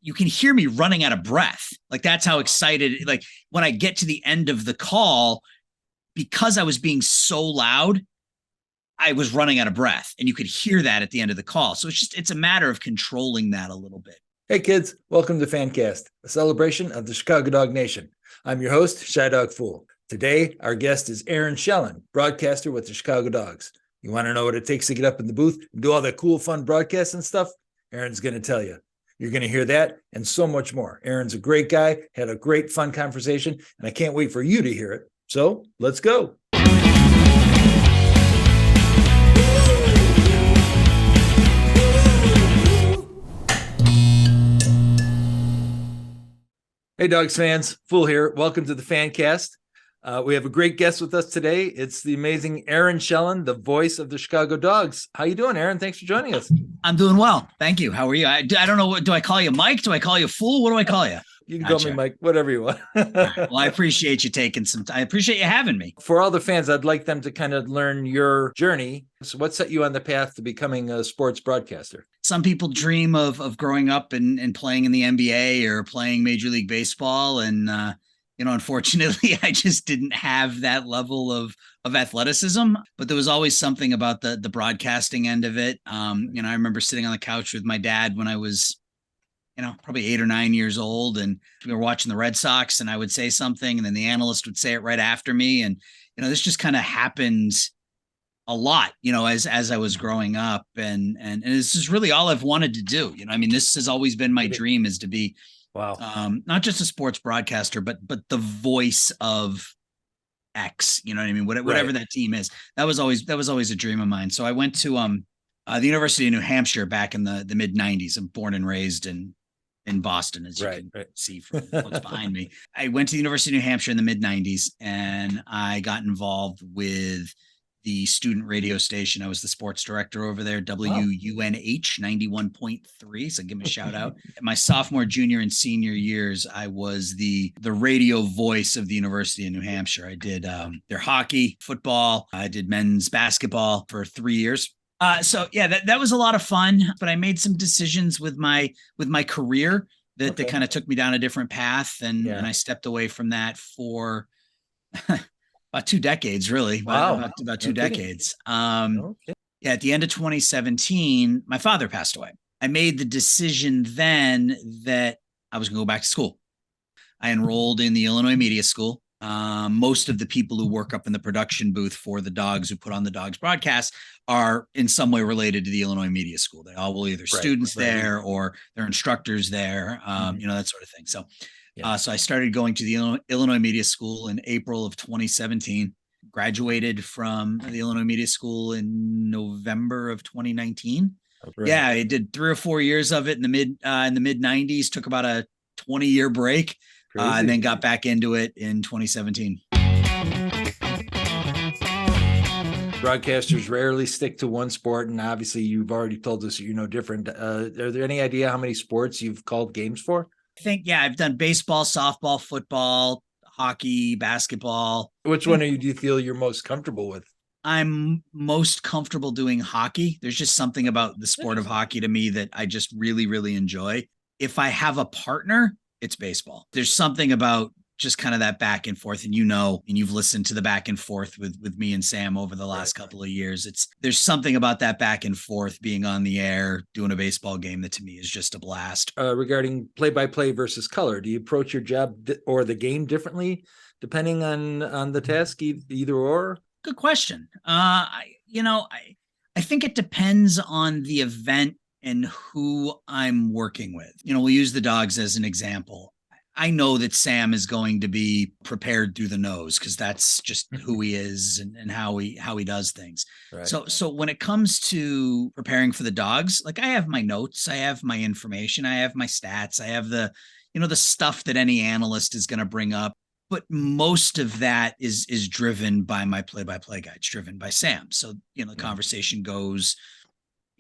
you can hear me running out of breath. Like that's how excited, like when I get to the end of the call, because I was being so loud, I was running out of breath, and you could hear that at the end of the call. So it's a matter of controlling that a little bit. Hey kids, welcome to Fancast, a celebration of the Chicago Dog Nation. I'm your host, Shy Dog Fool. Today, our guest is Aaron Shelan, broadcaster with the Chicago Dogs. You want to know what it takes to get up in the booth and do all that cool, fun broadcasting stuff? Aaron's going to tell you. You're going to hear that and so much more. Aaron's a great guy, had a great, fun conversation, and I can't wait for you to hear it. So let's go. Hey, Dogs fans, Fool here. Welcome to the Fancast. We have a great guest with us today. It's the amazing Aaron Shelan, the voice of the Chicago Dogs. How you doing, Aaron? Thanks for joining us. I'm doing well. Thank you. How are you? I don't know. What do I call you, Mike? Do I call you Fool? What do I call you? You can call me Mike, whatever you want. Well, I appreciate you taking some time. I appreciate you having me. For all the fans, I'd like them to kind of learn your journey. So what set you on the path to becoming a sports broadcaster? Some people dream of growing up and playing in the NBA or playing Major League Baseball. And, unfortunately, I just didn't have that level of athleticism. But there was always something about the broadcasting end of it. I remember sitting on the couch with my dad when I was probably 8 or 9 years old, and we were watching the Red Sox, and I would say something, and then the analyst would say it right after me. And, this just kind of happened a lot, as I was growing up, and this is really all I've wanted to do. This has always been my dream, is to be, not just a sports broadcaster, but the voice of X, whatever that team is. That was always a dream of mine. So I went to, the University of New Hampshire back in the mid 90s. I'm born and raised in Boston, as you can see from what's behind me. I went to the University of New Hampshire in the mid 90s, and I got involved with the student radio station. I was the sports director over there, WUNH 91.3. So give me a shout out. My sophomore, junior, and senior years, I was the radio voice of the University of New Hampshire. I did their hockey, football. I did men's basketball for 3 years. That was a lot of fun, but I made some decisions with my career that kind of took me down a different path. And I stepped away from that for about 2 decades, really. Wow. About 2 decades. At the end of 2017, my father passed away. I made the decision then that I was going to go back to school. I enrolled in the Illinois Media School. Most of the people who work up in the production booth for the Dogs, who put on the Dogs broadcast, are in some way related to the Illinois Media School. They all will either students there or they're instructors there, that sort of thing. So, so I started going to the Illinois Media School in April of 2017, graduated from the Illinois Media School in November of 2019. Yeah, I did 3 or 4 years of it in the mid 90s, took about a 20-year break. And then got back into it in 2017. Broadcasters rarely stick to one sport, and obviously you've already told us you're no different. Are there any idea how many sports you've called games for? I think, I've done baseball, softball, football, hockey, basketball. Which one do you feel you're most comfortable with? I'm most comfortable doing hockey. There's just something about the sport of hockey to me that I just really, really enjoy. If I have a partner, it's baseball. There's something about just kind of that back and forth, and and you've listened to the back and forth with me and Sam over the last couple of years. There's something about that back and forth, being on the air, doing a baseball game, that to me is just a blast. Regarding play-by-play versus color, do you approach your job or the game differently depending on the task, either or? Good question. I think it depends on the event and who I'm working with. We'll use the Dogs as an example. I know that Sam is going to be prepared through the nose, because that's just who he is and how he does things. Right. So when it comes to preparing for the Dogs, like, I have my notes, I have my information, I have my stats, I have the stuff that any analyst is going to bring up. But most of that is driven by my play-by-play guy. It's driven by Sam. So, the conversation goes,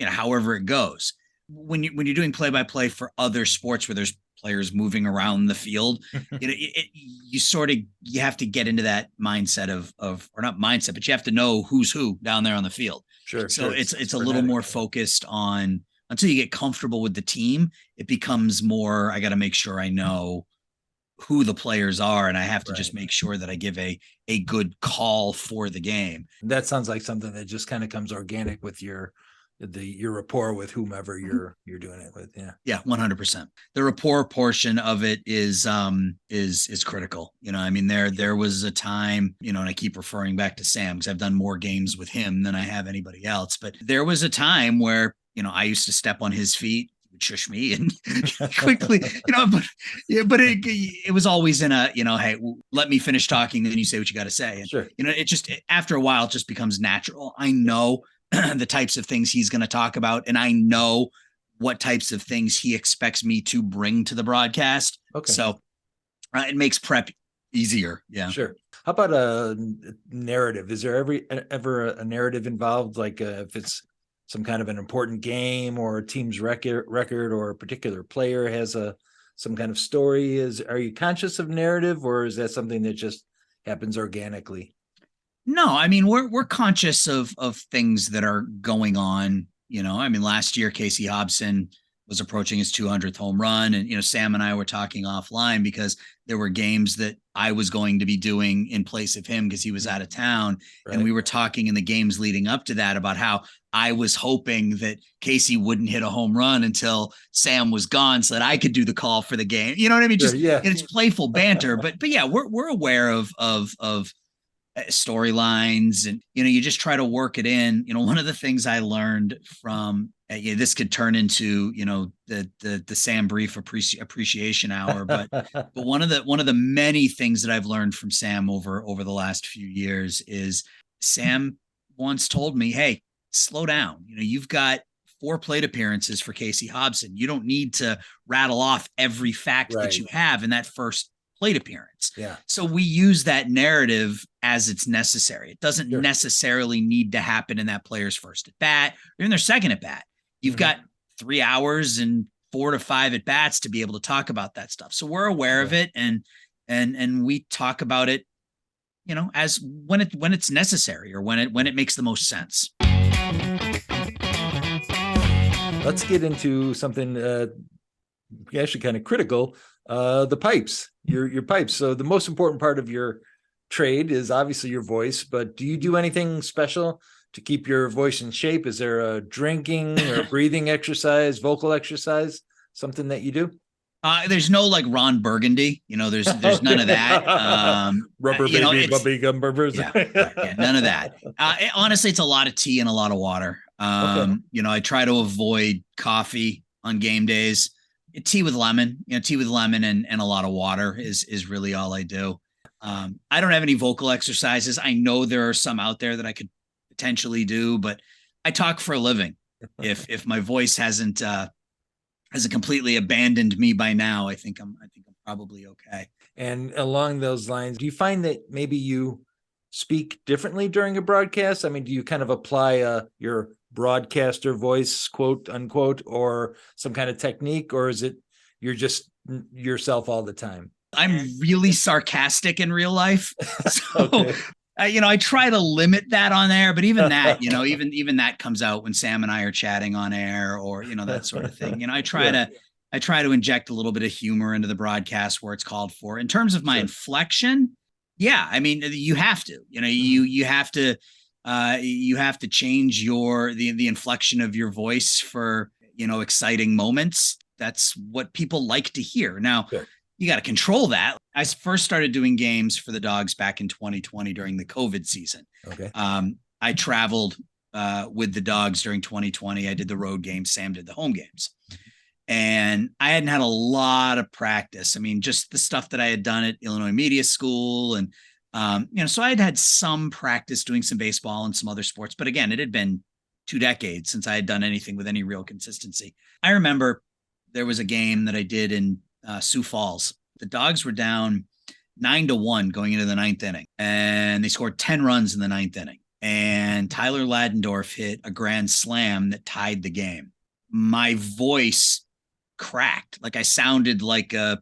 however it goes. When you're doing play-by-play for other sports where there's players moving around the field, you have to get into that mindset or not mindset, but you have to know who's who down there on the field. Sure. So it's a little more focused on until you get comfortable with the team, it becomes more, I got to make sure I know who the players are, and I have to just make sure that I give a good call for the game. That sounds like something that just kind of comes organic with your rapport with whomever you're doing it with. Yeah, 100%. The rapport portion of it is critical. I mean, there was a time, and I keep referring back to Sam because I've done more games with him than I have anybody else, but there was a time where I used to step on his feet, shush me and quickly, but it was always in a, hey, let me finish talking, then you say what you got to say. And, sure. It just, after a while, it just becomes natural. I know the types of things he's going to talk about, and I know what types of things he expects me to bring to the broadcast. Okay. So it makes prep easier. Yeah. Sure. How about a narrative? Is there ever a narrative involved? Like if it's some kind of an important game or a team's record, or a particular player has some kind of story, are you conscious of narrative, or is that something that just happens organically? No, I mean, we're conscious of things that are going on. I mean, last year, Casey Hobson was approaching his 200th home run. And, Sam and I were talking offline because there were games that I was going to be doing in place of him because he was out of town. Right. And we were talking in the games leading up to that about how I was hoping that Casey wouldn't hit a home run until Sam was gone so that I could do the call for the game. You know what I mean? Sure, just, it's playful banter, but yeah, we're aware of storylines, and you just try to work it in. One of the things I learned from this could turn into the Sam Brief appreciation hour, but one of the many things that I've learned from Sam over the last few years is Sam once told me, hey, slow down. You've got 4 plate appearances for Casey Hobson. You don't need to rattle off every fact that you have in that first plate appearance. Yeah. So we use that narrative as it's necessary. It doesn't necessarily need to happen in that player's first at bat or in their second at bat. You've got 3 hours and 4 to 5 at bats to be able to talk about that stuff. So we're aware of it, and we talk about it, as when it's necessary or when it makes the most sense. Let's get into something actually kind of critical. The pipes, your pipes. So the most important part of your trade is obviously your voice, but do you do anything special to keep your voice in shape? Is there a drinking or breathing exercise, vocal exercise, something that you do? There's no like Ron Burgundy, there's none of that. Rubber baby, bubbly gum burgers. Yeah, none of that. Honestly, it's a lot of tea and a lot of water. I try to avoid coffee on game days. Tea with lemon, and a lot of water is really all I do. I don't have any vocal exercises. I know there are some out there that I could potentially do, but I talk for a living. If my voice hasn't completely abandoned me by now, I think I'm probably okay. And along those lines, do you find that maybe you speak differently during a broadcast? I mean, do you kind of apply your broadcaster voice, quote unquote, or some kind of technique, or is it you're just yourself all the time? I'm really sarcastic in real life. So, I try to limit that on air, but even that, even that comes out when Sam and I are chatting on air or, that sort of thing. I try to inject a little bit of humor into the broadcast where it's called for. In terms of my inflection, yeah, I mean, you have to, you have to change the inflection of your voice for, exciting moments. That's what people like to hear. Now, you got to control that. I first started doing games for the Dogs back in 2020 during the COVID season. Okay. I traveled with the Dogs during 2020. I did the road games. Sam did the home games. And I hadn't had a lot of practice. I mean, just the stuff that I had done at Illinois Media School. And, so I had some practice doing some baseball and some other sports. But again, it had been 2 decades since I had done anything with any real consistency. I remember there was a game that I did in Sioux Falls. The Dogs were down 9-1 going into the 9th inning, and they scored 10 runs in the 9th inning. And Tyler Ladendorf hit a grand slam that tied the game. My voice cracked. Like I sounded like a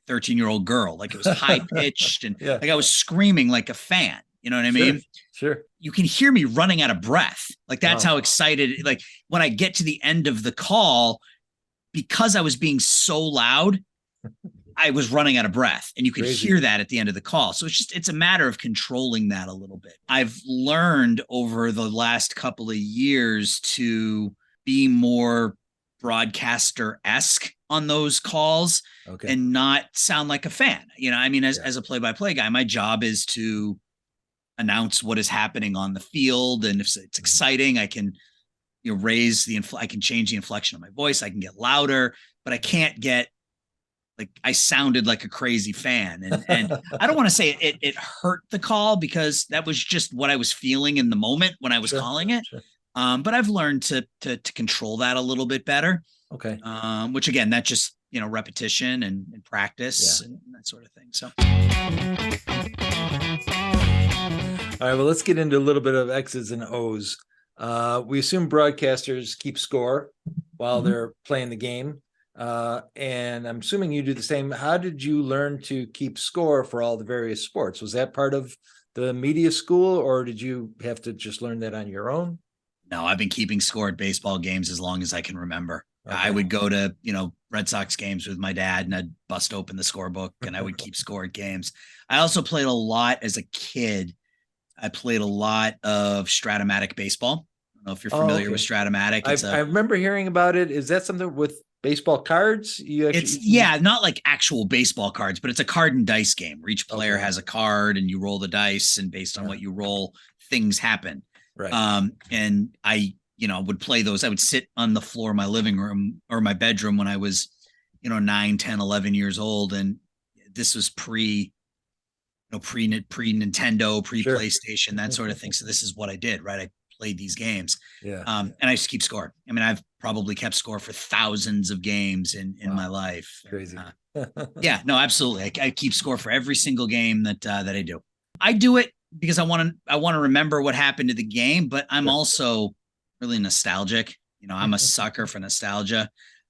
13-year-old girl. Like it was high pitched and like I was screaming like a fan. You know what I Sure. mean? Sure. You can hear me running out of breath. Like that's Wow. how excited, like when I get to the end of the call, because I was being so loud, I was running out of breath, and you could Crazy. hear that at the end of the call. So it's a matter of controlling that a little bit. I've learned over the last couple of years to be more broadcaster-esque on those calls and not sound like a fan. You know, I mean, as a play-by-play guy, my job is to announce what is happening on the field. And if it's exciting, I can, raise I can change the inflection of my voice. I can get louder, but I can't get like I sounded like a crazy fan. And I don't want to say it hurt the call, because that was just what I was feeling in the moment when I was calling it. Sure. But I've learned to control that a little bit better. Okay. Which again, that just, repetition and practice and that sort of thing. So. All right, well, let's get into a little bit of X's and O's. We assume broadcasters keep score while they're playing the game. And I'm assuming you do the same. How did you learn to keep score for all the various sports? Was that part of the media school, or did you have to just learn that on your own? No, I've been keeping score at baseball games as long as I can remember. Okay. I would go to, Red Sox games with my dad, and I'd bust open the scorebook and I would keep score at games. I also played a lot as a kid. I played a lot of Stratomatic baseball. I don't know if you're familiar with Stratomatic. I remember hearing about it. Is that something with baseball cards? Not like actual baseball cards, but it's a card and dice game where each player has a card and you roll the dice, and based on what you roll, things happen. Right. And I, would play those. I would sit on the floor of my living room or my bedroom when I was, 9, 10, 11 years old. And this was pre Nintendo, pre PlayStation, that sort of thing. So this is what I did, right? I played these games. And I just keep score. I mean, I've probably kept score for thousands of games in my life. Crazy. Yeah, no, absolutely. I keep score for every single game that I do. I do it because I want to remember what happened to the game, but I'm also really nostalgic. I'm a sucker for nostalgia.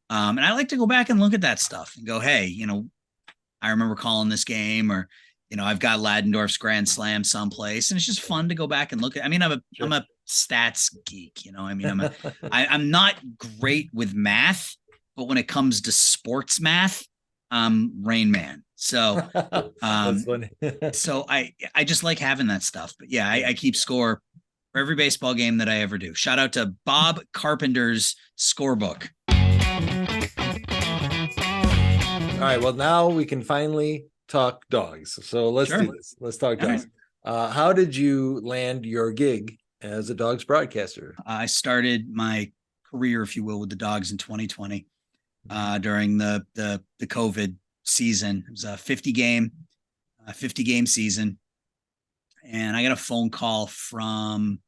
And I like to go back and look at that stuff and go, hey, I remember calling this game, or, I've got Ladendorf's Grand Slam someplace, and it's just fun to go back and look at. I mean, I'm a stats geek, I mean, I'm not great with math, but when it comes to sports math, Rain Man. So, That's funny. so I just like having that stuff. But yeah, I keep score for every baseball game that I ever do. Shout out to Bob Carpenter's scorebook. All right. Well, now we can finally talk dogs. So let's do this. Let's talk dogs. How did you land your gig as a dogs broadcaster? I started my career, if you will, with the dogs in 2020 during the COVID season. It was a 50 game season. And I got a phone call from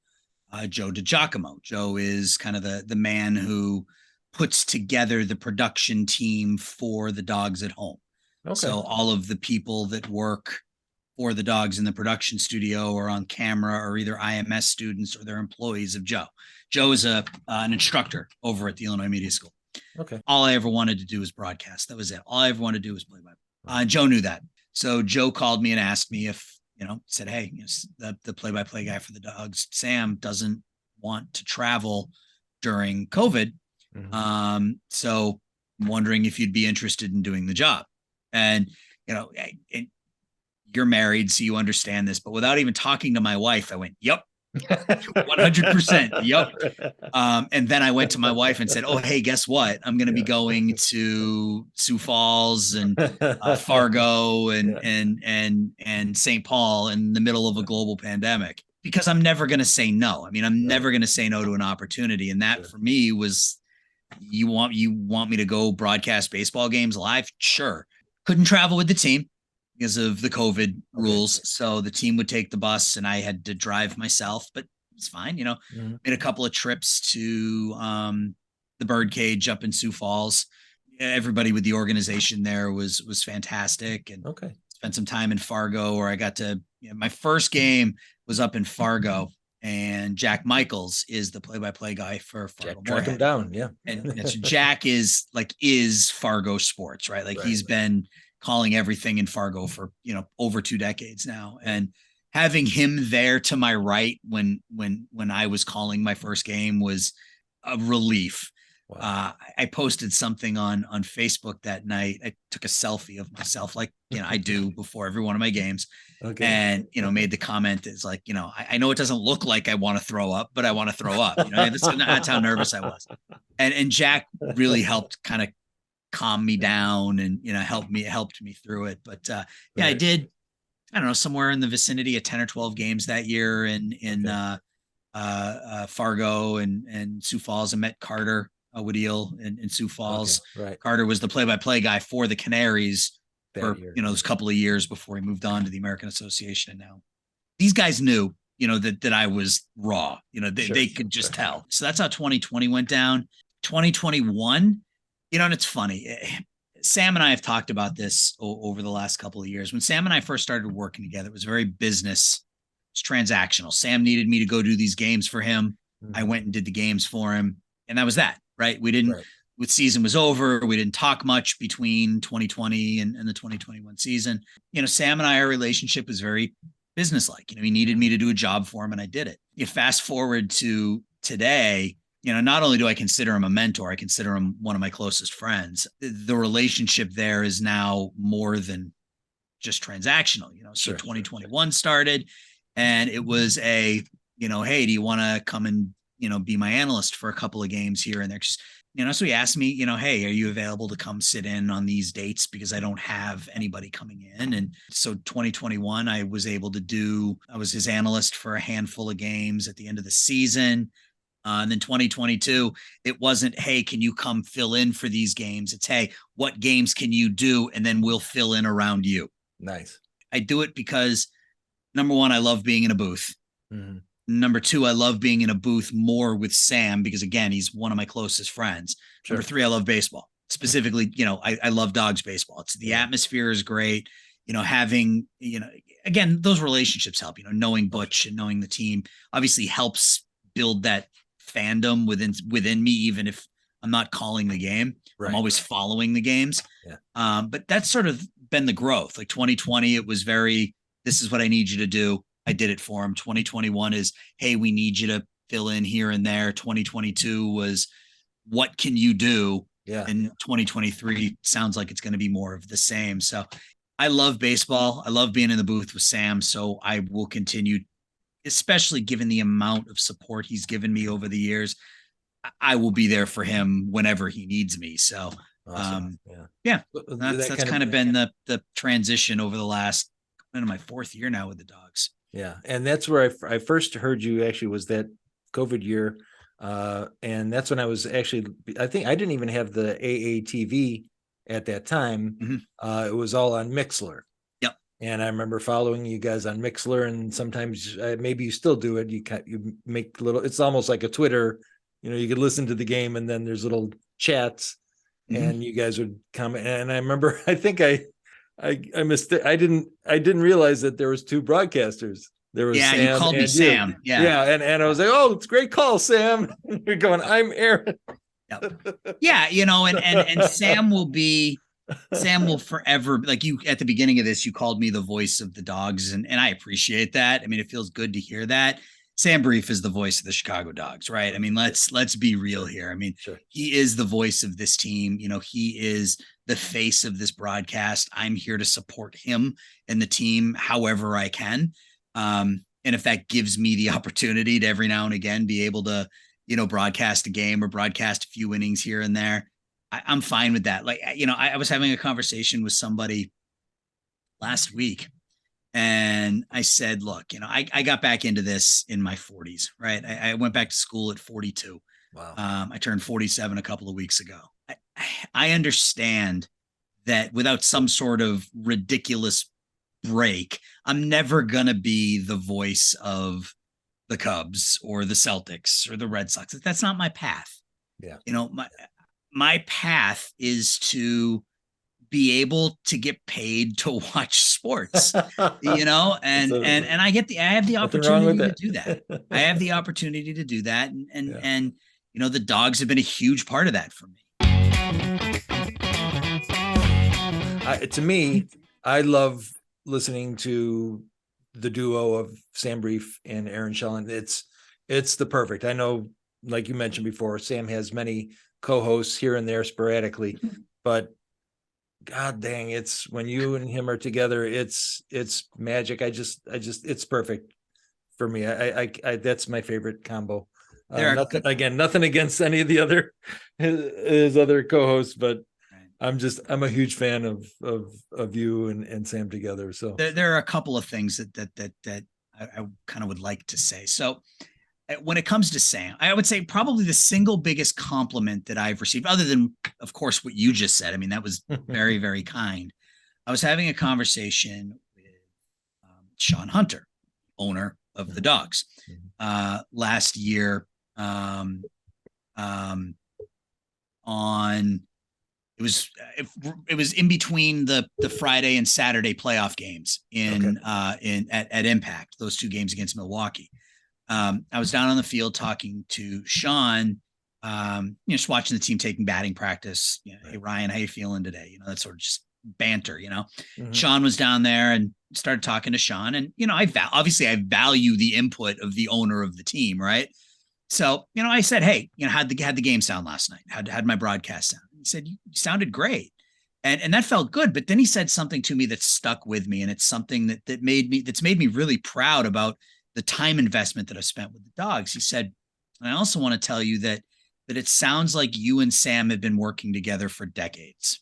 Joe DiGiacomo. Joe is kind of the man who puts together the production team for the dogs at home. Okay. So all of the people that work for the dogs in the production studio or on camera are either IMS students or they're employees of Joe. Joe is an instructor over at the Illinois Media School. Okay. All I ever wanted to do was broadcast. That was it. All I ever wanted to do was play by. Joe knew that. So Joe called me and asked me if, said, hey, the play-by-play guy for the dogs, Sam, doesn't want to travel during COVID. So I'm wondering if you'd be interested in doing the job. And, you're married, so you understand this, but without even talking to my wife, I went, yep, 100%. Yep. And then I went to my wife and said, oh, hey, guess what? I'm going to be going to Sioux Falls and Fargo and St. Paul in the middle of a global pandemic, because I'm never going to say no. I mean, I'm never going to say no to an opportunity. And that for me was, you want me to go broadcast baseball games live? Sure. Couldn't travel with the team because of the COVID rules. So the team would take the bus and I had to drive myself, but it's fine. Made a couple of trips to the birdcage up in Sioux Falls. Everybody with the organization there was fantastic. And spent some time in Fargo, where I got to, my first game was up in Fargo, and Jack Michaels is the play-by-play guy for Fargo. Track him down. Yeah. And so Jack is Fargo sports, right? Like he's been calling everything in Fargo for, over 2 decades now. And having him there to my right when I was calling my first game was a relief. Wow. I posted something on Facebook that night. I took a selfie of myself, like I do before every one of my games, Okay. and made the comment is like, I know it doesn't look like I want to throw up, but I want to throw up. That's how nervous I was, and Jack really helped kind of calm me down and helped me through it. But yeah, I Right. did. I don't know, somewhere in the vicinity of 10 or 12 games that year in Okay. Fargo and Sioux Falls. I met Carter Woodiel in Sioux Okay. Falls. Right. Carter was the play-by-play guy for the Canaries That for year. those couple of years before he moved on to the American Association. And now these guys knew that I was raw. They could just tell. So that's how 2020 went down. 2021, and it's funny. Sam and I have talked about this over the last couple of years. When Sam and I first started working together, it was very business. It's transactional. Sam needed me to go do these games for him. I went and did the games for him, and that was that. Right? We didn't. Right. With season was over, we didn't talk much between 2020 and the 2021 season. Sam and I, our relationship was very businesslike. He needed me to do a job for him, and I did it. You fast forward to today. Not only do I consider him a mentor, I consider him one of my closest friends. The relationship there is now more than just transactional. So 2021 started, and it was a, hey, do you want to come and, be my analyst for a couple of games here and there? Just, so he asked me, hey, are you available to come sit in on these dates because I don't have anybody coming in? And so 2021, I was his analyst for a handful of games at the end of the season. And then 2022, it wasn't, hey, can you come fill in for these games? It's, hey, what games can you do? And then we'll fill in around you. Nice. I do it because, number one, I love being in a booth. Mm-hmm. Number two, I love being in a booth more with Sam because, again, he's one of my closest friends. Sure. Number three, I love baseball. Specifically, I love Dogs baseball. It's the atmosphere is great. Having, again, those relationships help, knowing Butch and knowing the team obviously helps build that fandom within me, even if I'm not calling the game. Right. I'm always following the games. Yeah. But that's sort of been the growth. Like 2020, it was very, this is what I need you to do. I did it for him. 2021 is, hey, we need you to fill in here and there. 2022 was, what can you do? Yeah. And 2023 sounds like it's going to be more of the same. So I love baseball. I love being in the booth with Sam. So I will continue, especially given the amount of support he's given me over the years. I will be there for him whenever he needs me. So, awesome. That's kind of been the transition over the last, into my fourth year now with the Dogs. Yeah. And that's where I first heard you actually was that COVID year. And that's when I was actually, I think I didn't even have the AATV at that time. Mm-hmm. It was all on Mixlr. Yep. And I remember following you guys on Mixlr, and sometimes maybe you still do it. You make it's almost like a Twitter, you could listen to the game and then there's little chats. Mm-hmm. And you guys would comment. And I remember, I think I missed it. I didn't realize that there was two broadcasters. There was Sam, you called me Sam. Yeah. And I was like, oh, it's a great call, Sam. You're going, I'm Aaron. Yep. Yeah, and Sam will forever, like you at the beginning of this, you called me the voice of the Dogs, and I appreciate that. I mean, it feels good to hear that. Sam Brief is the voice of the Chicago Dogs, right? I mean, let's be real here. I mean, sure. He is the voice of this team. He is the face of this broadcast. I'm here to support him and the team however I can. And if that gives me the opportunity to every now and again be able to, broadcast a game or broadcast a few innings here and there, I'm fine with that. Like, I was having a conversation with somebody last week, and I said, look, I got back into this in my 40s, right? I went back to school at 42. Wow. I turned 47 a couple of weeks ago. I understand that without some sort of ridiculous break, I'm never going to be the voice of the Cubs or the Celtics or the Red Sox. That's not my path. Yeah. My path is to be able to get paid to watch sports, and I have the opportunity to do that. I have the opportunity to do that. And the Dogs have been a huge part of that for me. To me, I love listening to the duo of Sam Brief and Aaron Shelan. It's the perfect. I know, like you mentioned before, Sam has many co-hosts here and there sporadically, but God dang, it's when you and him are together, it's magic. It's perfect for me. I that's my favorite combo. Nothing against any of the other his other co-hosts, but I'm a huge fan of you and Sam together. So there are a couple of things that I kind of would like to say. So when it comes to Sam, I would say probably the single biggest compliment that I've received, other than, of course, what you just said. I mean, that was very, very kind. I was having a conversation with Sean Hunter, owner of the Dogs, last year on it was in between the Friday and Saturday playoff games at Impact, those two games against Milwaukee. I was down on the field talking to Sean, just watching the team taking batting practice. Hey Ryan, how you feeling today? That sort of just banter. Sean was down there and started talking to Sean, and obviously I value the input of the owner of the team, right? So I said, hey, how'd the game sound last night? How'd my broadcast sound? He said, you sounded great. And that felt good. But then he said something to me that stuck with me. And it's something that's made me really proud about the time investment that I've spent with the Dogs. He said, and I also want to tell you that it sounds like you and Sam have been working together for decades.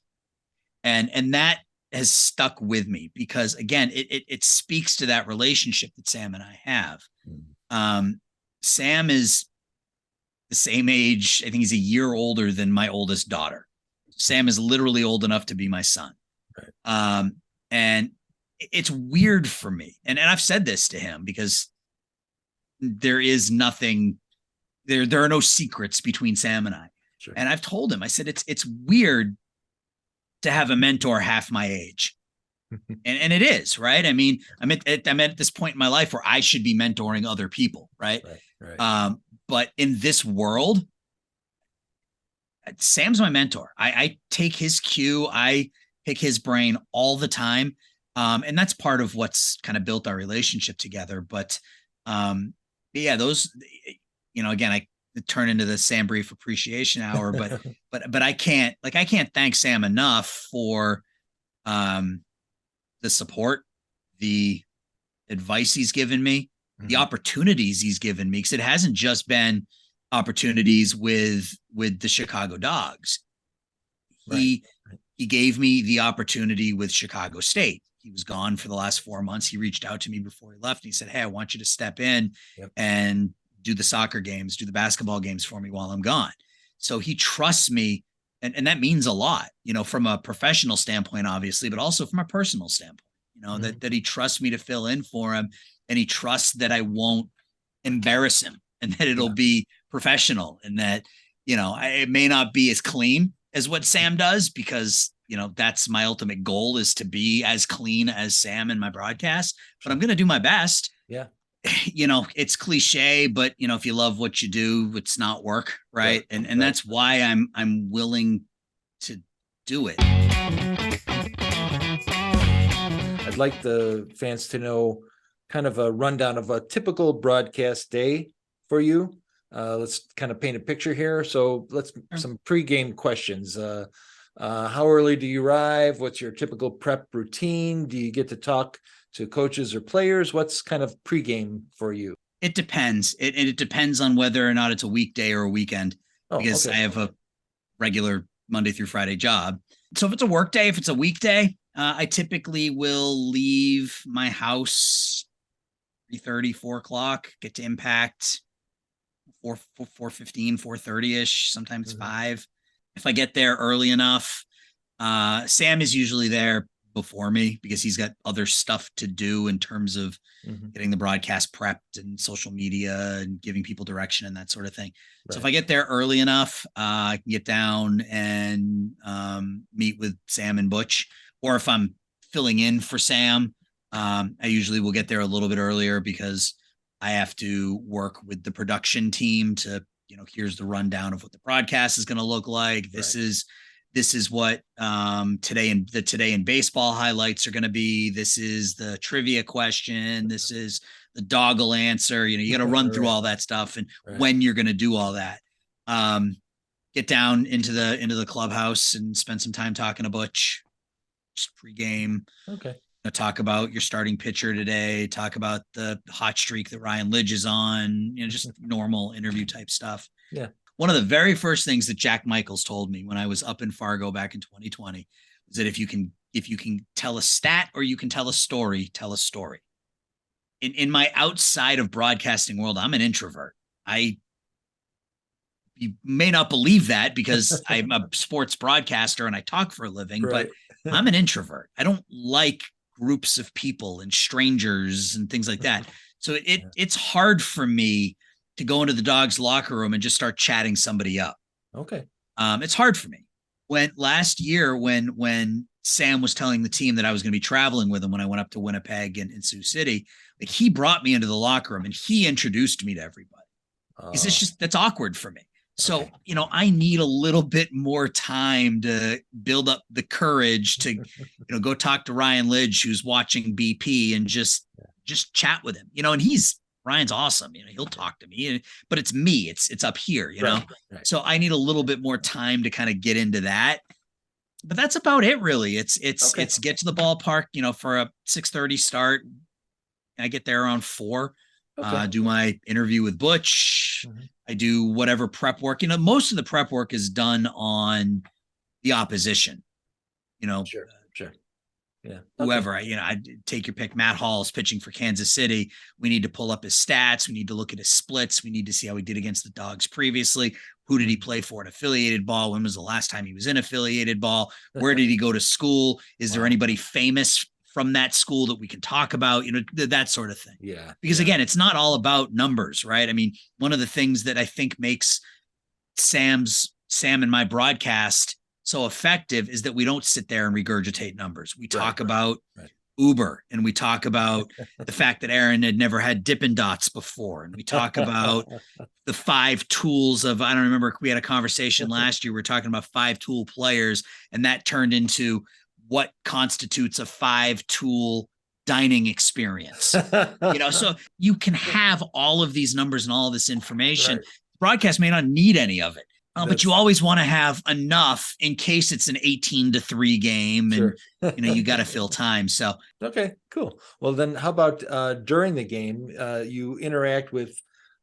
And that has stuck with me because, again, it speaks to that relationship that Sam and I have. Sam is the same age. I think he's a year older than my oldest daughter. Sam is literally old enough to be my son. Right. And it's weird for me. And I've said this to him because there is nothing, there are no secrets between Sam and I. Sure. And I've told him, I said, it's weird to have a mentor half my age. and it is, right? I mean, I'm at this point in my life where I should be mentoring other people. Right. But in this world, Sam's my mentor. I take his cue. I pick his brain all the time. And that's part of what's kind of built our relationship together. But yeah, those, again, I turn into the Sam Brief appreciation hour, but I can't thank Sam enough for the support, the advice he's given me, the opportunities he's given me, because it hasn't just been opportunities with the Chicago Dogs. He gave me the opportunity with Chicago State. He was gone for the last 4 months. He reached out to me before he left and he said, hey, I want you to step in and do the soccer games, do the basketball games for me while I'm gone. So he trusts me. And that means a lot, from a professional standpoint, obviously, but also from a personal standpoint, that he trusts me to fill in for him, and he trusts that I won't embarrass him and that it'll be professional, and that, it may not be as clean as what Sam does, because, that's my ultimate goal, is to be as clean as Sam in my broadcast, but I'm going to do my best. Yeah. It's cliche, but if you love what you do, it's not work. Right. And that's why I'm willing to do it. I'd like the fans to know kind of a rundown of a typical broadcast day for you. Let's kind of paint a picture here. So some pregame questions. How early do you arrive? What's your typical prep routine? Do you get to talk to coaches or players? What's kind of pregame for you? It depends. It depends on whether or not it's a weekday or a weekend, because I have a regular Monday through Friday job. So if it's a work day, if it's a weekday, I typically will leave my house 3:30, 4 o'clock, get to Impact 4:15, 4:30-ish, sometimes 5. If I get there early enough, Sam is usually there before me because he's got other stuff to do in terms of getting the broadcast prepped and social media and giving people direction and that sort of thing. Right. So if I get there early enough, I can get down and meet with Sam and Butch. Or if I'm filling in for Sam, I usually will get there a little bit earlier because I have to work with the production team to, here's the rundown of what the broadcast is going to look like. This is this is what today in baseball highlights are going to be. This is the trivia question. This is the doggle answer. You got to run through all that stuff and when you're going to do all that. Get down into the clubhouse and spend some time talking to Butch, just pregame. Okay. Talk about your starting pitcher today. Talk about the hot streak that Ryan Lidge is on. Just normal interview type stuff. Yeah. One of the very first things that Jack Michaels told me when I was up in Fargo back in 2020 was that if you can tell a stat or you can tell a story, tell a story. In my outside of broadcasting world, I'm an introvert. You may not believe that because I'm a sports broadcaster and I talk for a living, but I'm an introvert. I don't like groups of people and strangers and things like that. So it's hard for me to go into the Dogs locker room and just start chatting somebody up. Okay. It's hard for me. Last year when Sam was telling the team that I was going to be traveling with him when I went up to Winnipeg and Sioux City, like he brought me into the locker room and he introduced me to everybody. Because that's awkward for me. So, I need a little bit more time to build up the courage to, go talk to Ryan Lidge, who's watching BP, and just chat with him, and Ryan's awesome. He'll talk to me, but it's me. It's up here, know? Right. So I need a little bit more time to kind of get into that. But that's about it, really. It's get to the ballpark, for a 6:30 start. I get there around 4. Okay. Do my interview with Butch. Mm-hmm. I do whatever prep work. Most of the prep work is done on the opposition. Sure. Yeah. Whoever. I take your pick. Matt Hall's pitching for Kansas City. We need to pull up his stats. We need to look at his splits. We need to see how he did against the Dogs previously. Who did he play for in affiliated ball? When was the last time he was in affiliated ball? Where did he go to school? Is there anybody famous from that school that we can talk about, that sort of thing. Yeah. Because again, it's not all about numbers, right? I mean, one of the things that I think makes Sam and my broadcast so effective is that we don't sit there and regurgitate numbers. We talk about Uber, and we talk about the fact that Aaron had never had Dippin' Dots before. And we talk about the 5 tools of, I don't remember, we had a conversation last year. We were talking about 5 tool players, and that turned into what constitutes a 5-tool dining experience. So you can have all of these numbers and all of this information. Right. Broadcast may not need any of it, but you always want to have enough in case it's an 18-3 game, and you got to fill time. So okay, cool. Well, then how about during the game? You interact with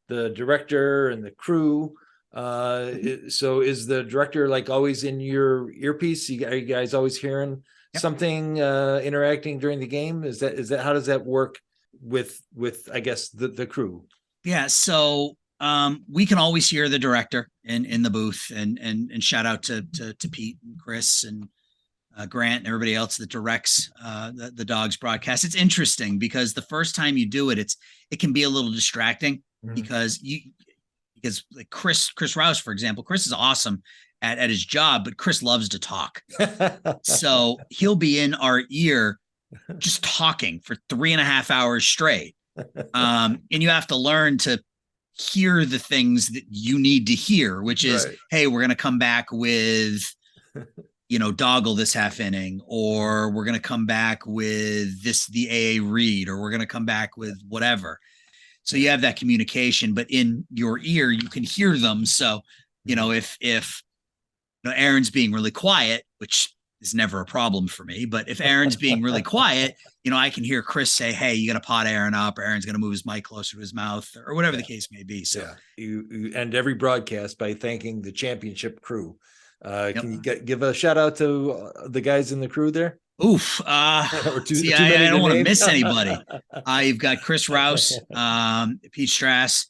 the director and the crew. So is the director like always in your earpiece? Are you guys always hearing something interacting during the game? Is that how does that work with I guess the crew? Yeah, so we can always hear the director in the booth, and shout out to Pete and Chris and Grant and everybody else that directs the Dogs broadcast. It's interesting because the first time you do it, it can be a little distracting. Mm-hmm. because like Chris Rouse, for example, Chris is awesome at his job, but Chris loves to talk. So he'll be in our ear just talking for 3.5 hours straight. And you have to learn to hear the things that you need to hear, which is, hey, we're going to come back with, Doggle this half inning, or we're going to come back with the AA read, or we're going to come back with whatever. So you have that communication, but in your ear, you can hear them. So, if Aaron's being really quiet, which is never a problem for me, but if Aaron's being really quiet, I can hear Chris say, hey, you got to pot Aaron up, or Aaron's going to move his mic closer to his mouth, or whatever the case may be. So you end every broadcast by thanking the championship crew. Can you give a shout out to the guys in the crew there? Oof. I don't want to miss anybody. You've got Chris Rouse, Pete Strass,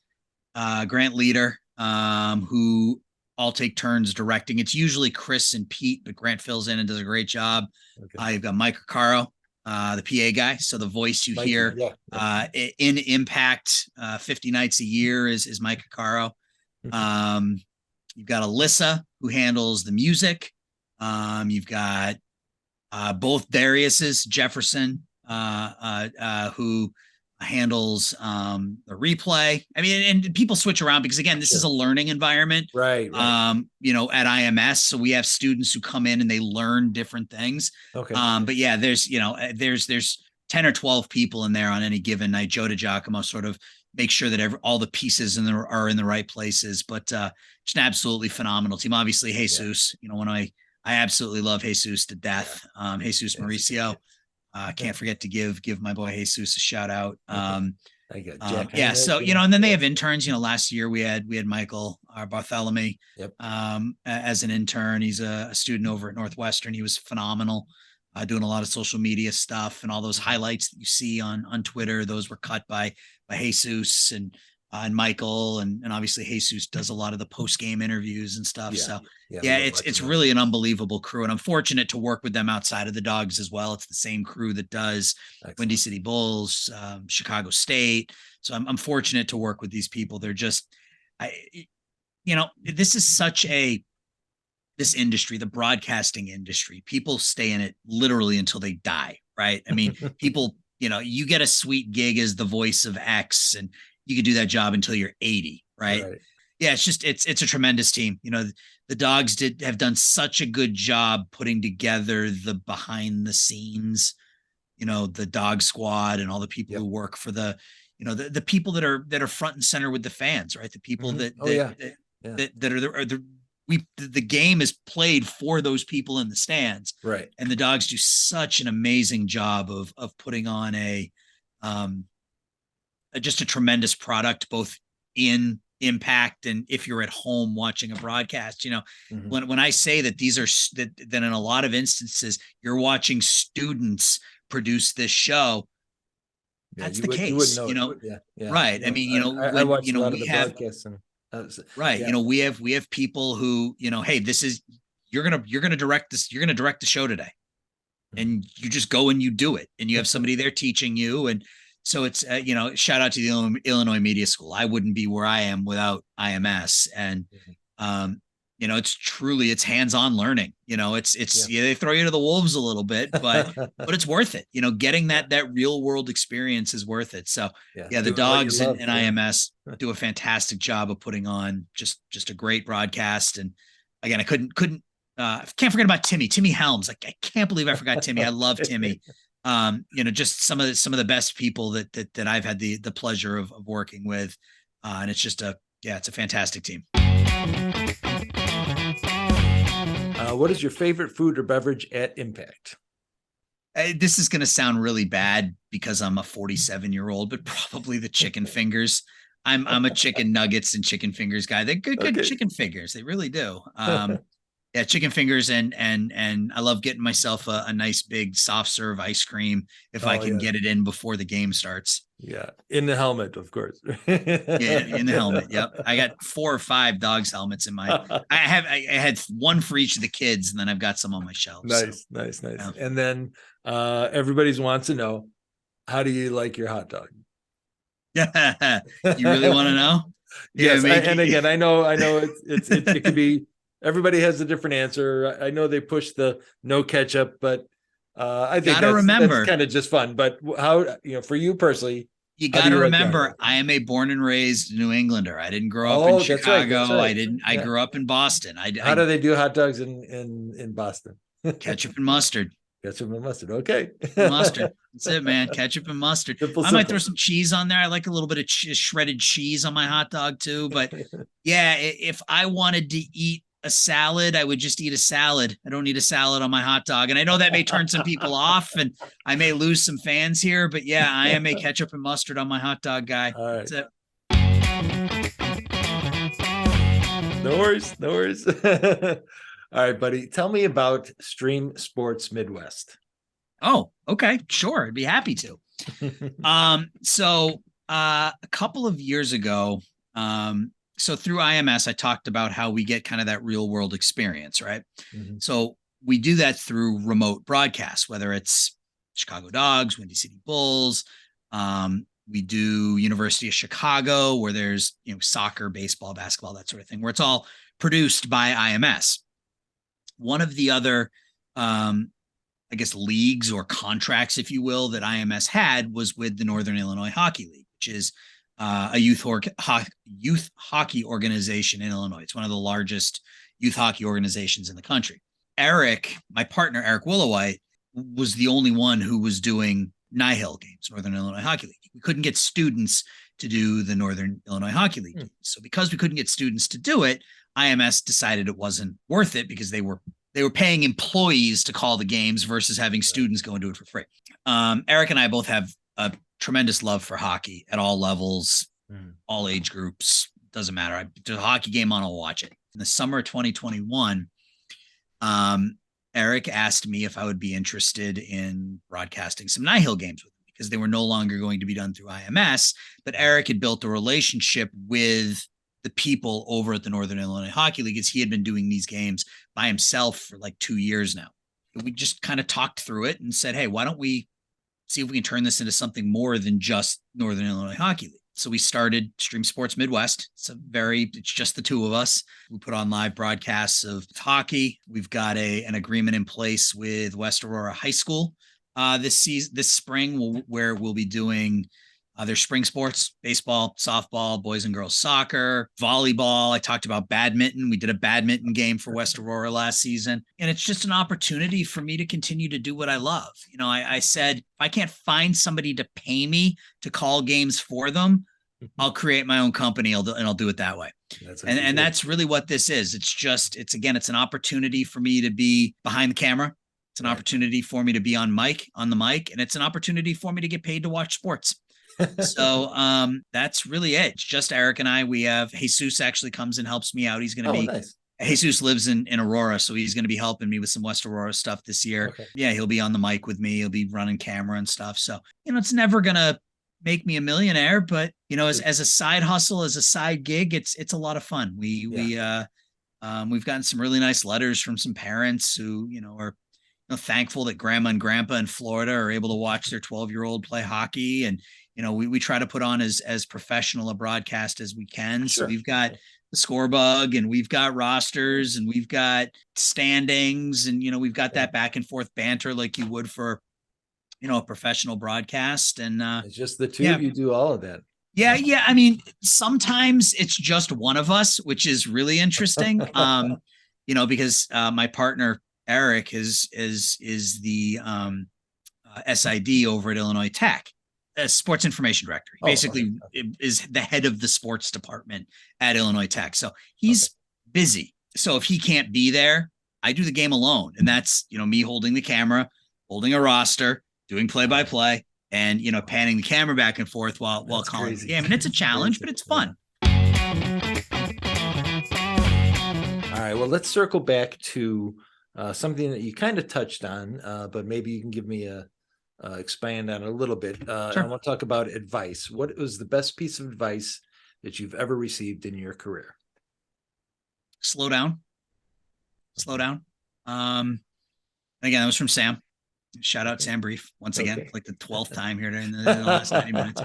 Grant Leader, who all take turns directing. It's usually Chris and Pete, but Grant fills in and does a great job. Okay. You've got Mike Caro, the PA guy. So the voice you hear in Impact 50 nights a year is Mike Caro. You've got Alyssa, who handles the music. You've got both Darius's, Jefferson, who handles the replay. I mean, and people switch around because again, this is a learning environment. Right. You know, at IMS. So we have students who come in and they learn different things. Okay. But yeah, there's, you know, there's 10 or 12 people in there on any given night. Joe DiGiacomo sort of makes sure that all the pieces are in the right places, but it's an absolutely phenomenal team. Obviously, Jesus, you know, I absolutely love Jesus to death. Jesus Mauricio. Can't forget to give my boy Jesus a shout out. I got Jack. Yeah. So, you know, and then they have interns, you know, last year we had Michael Bartholomew as an intern. He's a student over at Northwestern. He was phenomenal, doing a lot of social media stuff, and all those highlights that you see on Twitter. Those were cut by Jesus and Michael, and obviously Jesus does a lot of the post game interviews and stuff. So it's really an unbelievable crew, and I'm fortunate to work with them outside of the Dogs as well. It's the same crew that does Windy City Bulls, Chicago State. So I'm fortunate to work with these people. They're just, you know, this is such this industry, the broadcasting industry. People stay in it literally until they die, right? I mean, people, you know, you get a sweet gig as the voice of X, and you could do that job until you're 80, right? Yeah, it's just it's a tremendous team. You know, the Dogs have done such a good job putting together the behind the scenes, you know, the Dog Squad and all the people who work for the, you know, the people that are front and center with the fans, right? The people that are the game is played for those people in the stands, right? And the Dogs do such an amazing job of putting on just a tremendous product, both in impact and if you're at home watching a broadcast. You know, when I say that these are that in a lot of instances you're watching students produce this show, that's the case. You know, right? I mean, you know, I watch a lot of the broadcasts and. Right. You know, we have people who, you know, hey, this is, you're going to direct this, you're going to direct the show today, and you just go and you do it, and you have somebody there teaching you. And so it's, you know, shout out to the Illinois Media School. I wouldn't be where I am without IMS. And, you know, it's hands-on learning. You know, they throw you to the wolves a little bit, but it's worth it. You know, getting that real world experience is worth it. So the Dogs and IMS do a fantastic job of putting on just a great broadcast. And again, I can't forget about Timmy Helms. Like, I can't believe I forgot Timmy. I love Timmy. You know, just some of the best people that I've had the pleasure of working with. And it's just it's a fantastic team. What is your favorite food or beverage at Impact? This is going to sound really bad because I'm a 47-year-old, but probably the chicken fingers. I'm a chicken nuggets and chicken fingers guy. They're good chicken fingers. They really do. Yeah, chicken fingers, and I love getting myself a nice big soft serve ice cream if I can get it in before the game starts. Yeah, in the helmet, of course. Yeah, in the helmet. Yep, I got 4 or 5 Dogs helmets in my. I had one for each of the kids, and then I've got some on my shelf. Nice. Yeah. And then everybody wants to know, how do you like your hot dog? Yeah, you really want to know? Yes, and again, I know it could be. Everybody has a different answer. I know they push the no ketchup, but I think that's kind of just fun. But how, you know, for you personally, you got to remember, I am a born and raised New Englander. I didn't grow up in Chicago. That's right. I grew up in Boston. How do they do hot dogs in Boston? Ketchup and mustard. Ketchup and mustard. Okay. Mustard. That's it, man. Ketchup and mustard. Simple. Might throw some cheese on there. I like a little bit of shredded cheese on my hot dog too. But yeah, if I wanted to eat a salad, I would just eat a salad. I don't need a salad on my hot dog. And I know that may turn some people off, and I may lose some fans here, but yeah, I am a ketchup and mustard on my hot dog guy. All right. That's it. No worries. All right, buddy. Tell me about Stream Sports Midwest. Oh, okay. Sure. I'd be happy to. So a couple of years ago, so through IMS, I talked about how we get kind of that real world experience, right? So we do that through remote broadcasts, whether it's Chicago Dogs, Windy City Bulls. We do University of Chicago, where there's, you know, soccer, baseball, basketball, that sort of thing, where it's all produced by IMS. One of the other I guess, leagues or contracts, if you will, that IMS had was with the Northern Illinois Hockey League, which is a youth hockey organization in Illinois. It's one of the largest youth hockey organizations in the country. Eric, my partner, Eric Willowite, was the only one who was doing NIHIL games, Northern Illinois Hockey League. We couldn't get students to do the Northern Illinois Hockey League games. So because we couldn't get students to do it, IMS decided it wasn't worth it because they were paying employees to call the games versus having students go and do it for free. Eric and I both have a tremendous love for hockey at all levels, all age groups. Doesn't matter. I do a hockey game on, I'll watch it. In the summer of 2021, Eric asked me if I would be interested in broadcasting some NIHIL games with him because they were no longer going to be done through IMS. But Eric had built a relationship with the people over at the Northern Illinois Hockey League as he had been doing these games by himself for like 2 years now. We just kind of talked through it and said, hey, why don't we see if we can turn this into something more than just Northern Illinois Hockey League? So we started Stream Sports Midwest. It's just the two of us. We put on live broadcasts of hockey. We've got an agreement in place with West Aurora High School this spring, where we'll be doing their spring sports: baseball, softball, boys and girls soccer, volleyball. I talked about badminton. We did a badminton game for West Aurora last season. And it's just an opportunity for me to continue to do what I love. I said, if I can't find somebody to pay me to call games for them, I'll create my own company and I'll do it that way. And that's really what this is. It's an opportunity for me to be behind the camera. It's an opportunity for me to be on the mic, and it's an opportunity for me to get paid to watch sports. So that's really it. It's just Eric and I. We have Jesus actually comes and helps me out. He's going to be nice. Jesus lives in Aurora, so he's going to be helping me with some West Aurora stuff this year. Okay. Yeah, he'll be on the mic with me. He'll be running camera and stuff. So, it's never going to make me a millionaire, but as a side hustle, as a side gig, it's a lot of fun. We've gotten some really nice letters from some parents who, are thankful that grandma and grandpa in Florida are able to watch their 12-year-old play hockey. And, we try to put on as professional a broadcast as we can. Sure. So we've got the scorebug, and we've got rosters, and we've got standings, and, we've got that back and forth banter like you would for, a professional broadcast. And it's just the two of you do all of that. Yeah. Yeah. I mean, sometimes it's just one of us, which is really interesting. Because my partner, Eric, is the SID over at Illinois Tech, as sports information director. He basically is the head of the sports department at Illinois Tech. So he's busy. So if he can't be there, I do the game alone. And that's, me holding the camera, holding a roster, doing play-by-play, and, panning the camera back and forth while calling the game. And it's a challenge, but it's fun. All right. Well, let's circle back to something that you kind of touched on, but maybe you can give me expand on it a little bit. Sure. I want to talk about advice. What was the best piece of advice that you've ever received in your career? Slow down. Again, that was from Sam. Shout out Sam Brief once again, like the 12th time here in the last 90 minutes.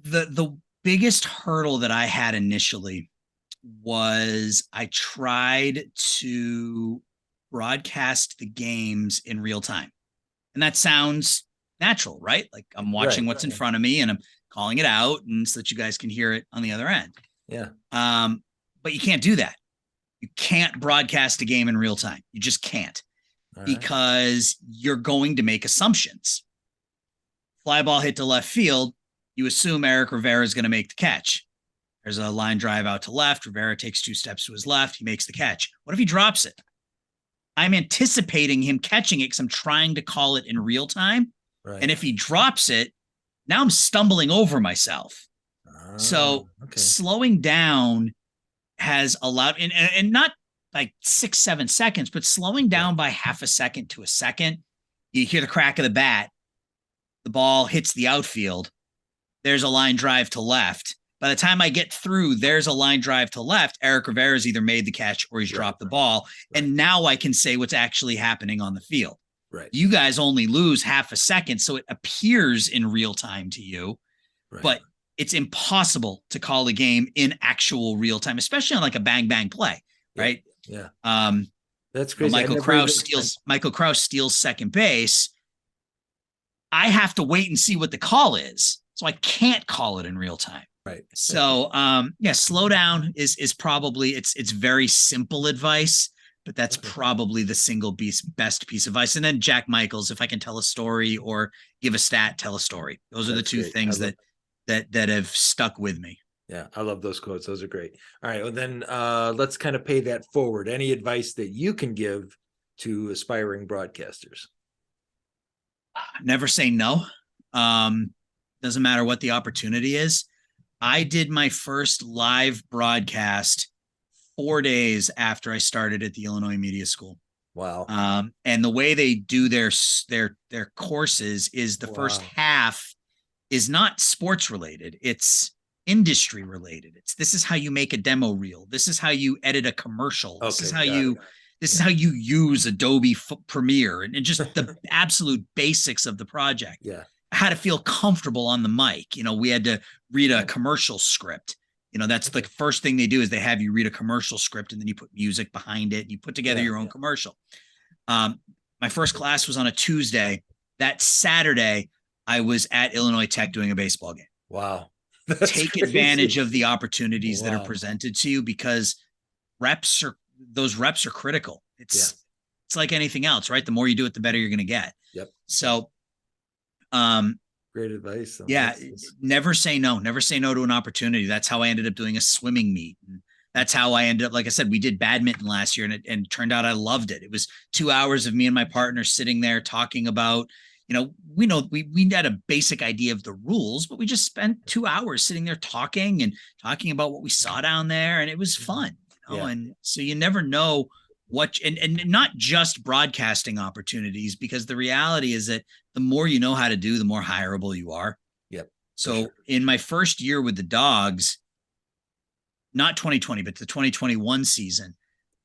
The biggest hurdle that I had initially was I tried to broadcast the games in real time. And that sounds natural, right? Like I'm watching what's in front of me and I'm calling it out, and so that you guys can hear it on the other end. Yeah. But you can't do that. You can't broadcast a game in real time. You just can't. Because you're going to make assumptions. Fly ball hit to left field, you assume Eric Rivera is going to make the catch. There's a line drive out to left. Rivera takes 2 steps to his left. He makes the catch. What if he drops it? I'm anticipating him catching it because I'm trying to call it in real time. Right. And if he drops it, now I'm stumbling over myself. Slowing down has allowed, and not like 6-7 seconds, but slowing down by half a second to a second. You hear the crack of the bat. The ball hits the outfield. There's a line drive to left. By the time I get through, there's a line drive to left. Eric Rivera's either made the catch or he's dropped the ball. Right. And now I can say what's actually happening on the field. Right. You guys only lose half a second, so it appears in real time to you. Right. But it's impossible to call a game in actual real time, especially on like a bang bang play, right? Yeah. That's You know, crazy. Michael Krause steals second base. I have to wait and see what the call is. So I can't call it in real time. Right. So yeah, slow down is probably it's very simple advice, but that's probably the single best piece of advice. And then Jack Michaels, if I can tell a story or give a stat, tell a story. Those are the two things that have stuck with me. Yeah, I love those quotes. Those are great. All right. Well, then let's kind of pay that forward. Any advice that you can give to aspiring broadcasters? Never say no. Doesn't matter what the opportunity is. I did my first live broadcast 4 days after I started at the Illinois Media School. Wow. And the way they do their courses is the first half is not sports related. It's industry related. This is how you make a demo reel. This is how you edit a commercial. This is how you use Adobe Premiere and just the absolute basics of the project. Yeah. How to feel comfortable on the mic. You know, we had to read a commercial script. You know, that's the first thing they do is they have you read a commercial script and then you put music behind it and you put together your own commercial. My first class was on a Tuesday. That Saturday, I was at Illinois Tech doing a baseball game. Wow. Take advantage of the opportunities that are presented to you because those reps are critical. It's like anything else, right? The more you do it, the better you're going to get. Yep. So, great advice. Yeah. Never say no. Never say no to an opportunity. That's how I ended up doing a swimming meet. And that's how I ended up, like I said, we did badminton last year and it turned out I loved it. It was 2 hours of me and my partner sitting there talking about, you know, we had a basic idea of the rules, but we just spent 2 hours sitting there talking about what we saw down there. And it was fun. You know? And so you never know what, and not just broadcasting opportunities, because the reality is that the more you know how to do, the more hireable you are. Yep. So in my first year with the Dogs, not 2020, but the 2021 season,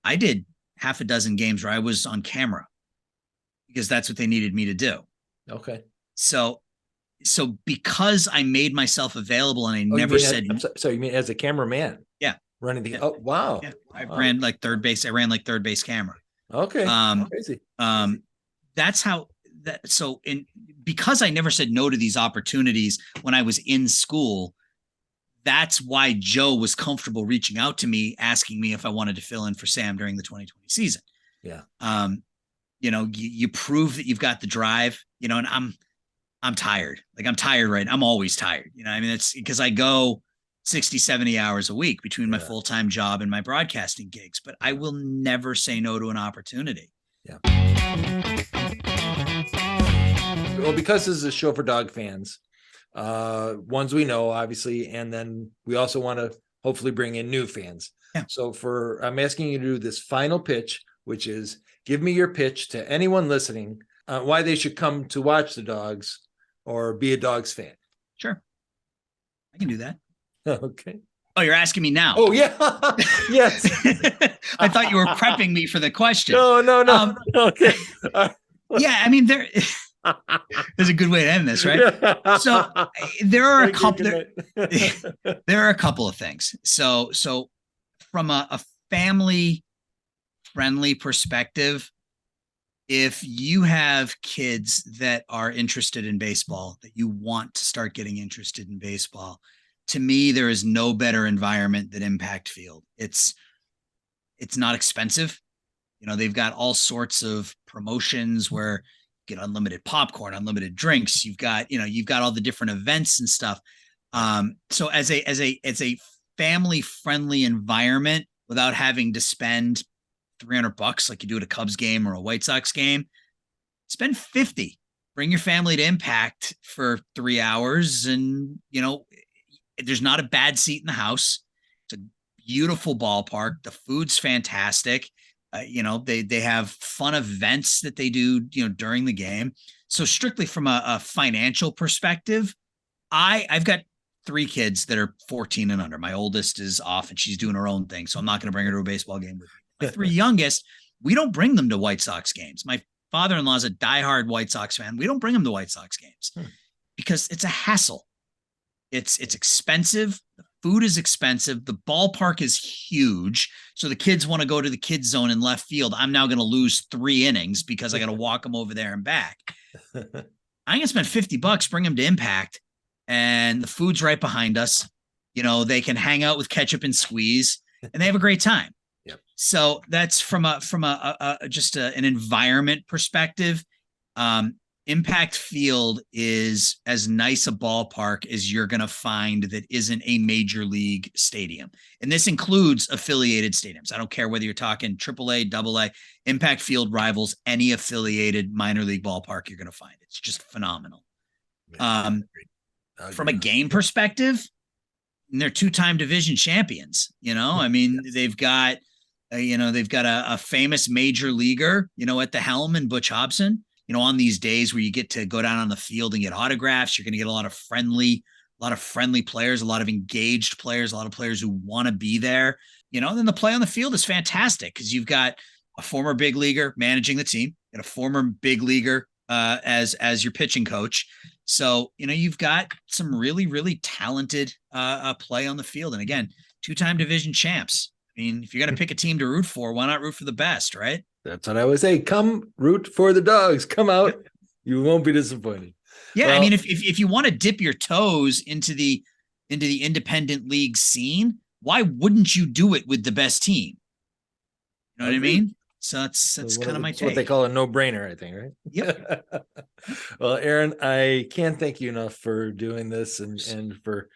I did half a dozen games where I was on camera because that's what they needed me to do. Okay. So because I made myself available and I never said, so you mean as a cameraman? Yeah. Running the, oh, wow. Yeah. I ran like third base. I ran like third base camera. Okay. Crazy. That's how that. So because I never said no to these opportunities when I was in school, that's why Joe was comfortable reaching out to me, asking me if I wanted to fill in for Sam during the 2020 season. Yeah. You know, you prove that you've got the drive, you know, and I'm tired. Like I'm tired, right? I'm always tired. You know, I mean, it's because I go 60, 70 hours a week between my full-time job and my broadcasting gigs, but I will never say no to an opportunity. Yeah. Well, because this is a show for dog fans, ones we know, obviously, and then we also want to hopefully bring in new fans. Yeah. So I'm asking you to do this final pitch, which is give me your pitch to anyone listening, why they should come to watch the Dogs or be a Dogs fan. Sure. I can do that. Okay. Oh, you're asking me now. Oh, yeah. Yes. I thought you were prepping me for the question. No. Okay. Yeah, I mean, there's a good way to end this, right? So there are a couple of things. So from a family friendly perspective, if you have kids that are interested in baseball, that you want to start getting interested in baseball, to me, there is no better environment than Impact Field. It's not expensive. You know, they've got all sorts of promotions where you get unlimited popcorn, unlimited drinks. You've got all the different events and stuff. So as a family friendly environment without having to spend $300 like you do at a Cubs game or a White Sox game, spend $50. Bring your family to Impact for 3 hours, and you know, there's not a bad seat in the house. It's a beautiful ballpark. The food's fantastic. You know, they have fun events that they do, you know, during the game. So strictly from a financial perspective, I've got 3 kids that are 14 and under. My oldest is off and she's doing her own thing, so I'm not going to bring her to a baseball game with me. My 3 youngest, we don't bring them to White Sox games. My father-in-law is a diehard White Sox fan. We don't bring him to White Sox games because it's a hassle. It's expensive. The food is expensive. The ballpark is huge. So the kids want to go to the kids zone in left field. I'm now going to lose 3 innings because I got to walk them over there and back. I'm going to spend $50, bring them to Impact, and the food's right behind us. They can hang out with ketchup and squeeze, and they have a great time. Yep. So that's from an environment perspective. Impact Field is as nice a ballpark as you're going to find that isn't a major league stadium. And this includes affiliated stadiums. I don't care whether you're talking AAA, AA. Impact Field rivals any affiliated minor league ballpark you're going to find. It's just phenomenal. From a game perspective, they're 2-time division champions. They've got a famous major leaguer, at the helm, in Butch Hobson. On these days where you get to go down on the field and get autographs, you're going to get a lot of friendly players, a lot of engaged players, a lot of players who want to be there. Then the play on the field is fantastic because you've got a former big leaguer managing the team and a former big leaguer as your pitching coach. So, you've got some really, really talented play on the field. And again, 2-time division champs. I mean, if you're going to pick a team to root for, why not root for the best, right? That's what I always say. Come root for the Dogs. Come out. Yep. You won't be disappointed. Yeah, well, if you want to dip your toes into the independent league scene, why wouldn't you do it with the best team? You know what I mean? So that's kind of my take. What they call a no-brainer, I think, right? Yep. Well, Aaron, I can't thank you enough for doing this and for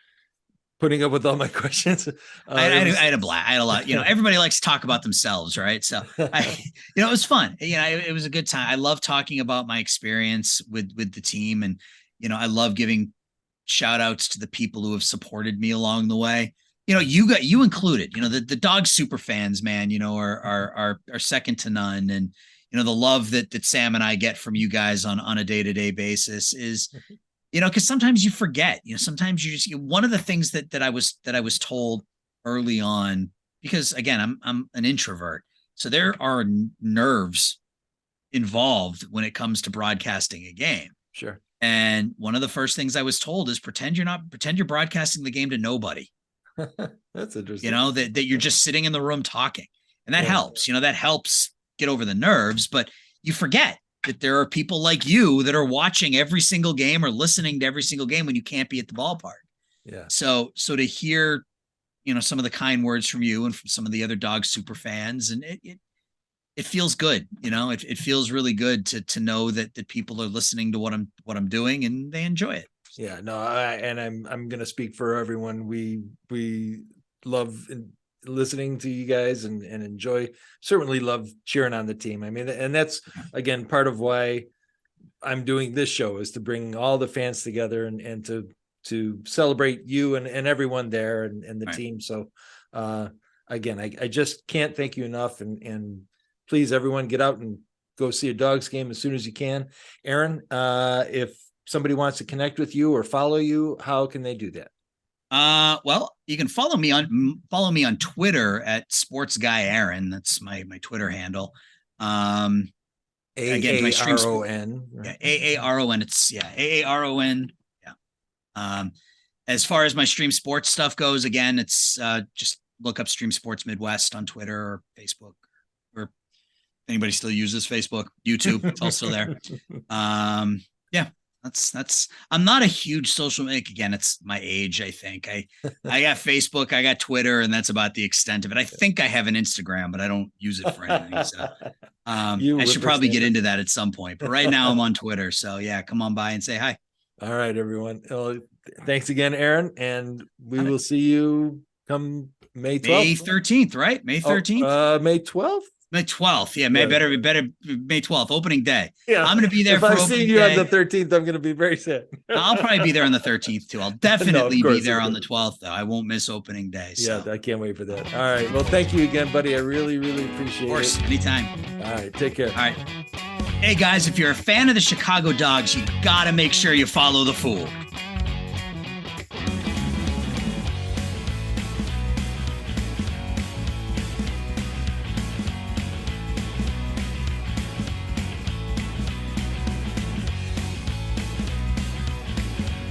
putting up with all my questions. I had a blast. I had a lot. Everybody likes to talk about themselves, right? So it was fun. It was a good time. I love talking about my experience with the team, and I love giving shout outs to the people who have supported me along the way. You included. The Dog super fans, man. Are second to none, and the love that Sam and I get from you guys on a day-to-day basis is. Because sometimes you forget, sometimes you just, one of the things that I was told early on, because again, I'm an introvert. So there are nerves involved when it comes to broadcasting a game. Sure. And one of the first things I was told is pretend you're broadcasting the game to nobody. That's interesting. That you're just sitting in the room talking, and that helps, that helps get over the nerves, but you forget that there are people like you that are watching every single game or listening to every single game when you can't be at the ballpark. Yeah. So to hear, some of the kind words from you and from some of the other Dog super fans, and it feels good. It feels really good to know that people are listening to what I'm doing and they enjoy it. Yeah, no, I'm going to speak for everyone. We love listening to you guys and certainly love cheering on the team. I mean, and that's again part of why I'm doing this show, is to bring all the fans together and to celebrate you and everyone there and the team. So again, I just can't thank you enough, and please, everyone, get out and go see a Dogs game as soon as you can. Aaron, if somebody wants to connect with you or follow you, how can they do that? Well, you can follow me on Twitter at SportsGuyAaron. That's my Twitter handle. AARON. Yeah, AARON. It's AARON. Yeah. As far as my Stream Sports stuff goes, again, it's just look up Stream Sports Midwest on Twitter or Facebook, or anybody still uses Facebook, YouTube. It's all still there. Yeah. That's I'm not a huge social media. Again, it's my age. I think I got Facebook, I got Twitter, and that's about the extent of it. I think I have an Instagram, but I don't use it for anything. So I should probably get into that at some point. But right now I'm on Twitter. So yeah, come on by and say hi. All right, everyone. Well, thanks again, Aaron. And we will see you come May 12th. May 13th, right? May 13th? May 12th? May 12th. Yeah, better May 12th, opening day. Yeah. I'm going to be there if for I opening see you day. on the 13th, I'm going to be very sad. I'll probably be there on the 13th too. I'll definitely course, be there on the 12th though. I won't miss opening day. So. Yeah, I can't wait for that. All right. Well, thank you again, buddy. I really, really appreciate it. Of course, anytime. All right. Take care. All right. Hey guys, if you're a fan of the Chicago Dogs, you got to make sure you follow the Fool.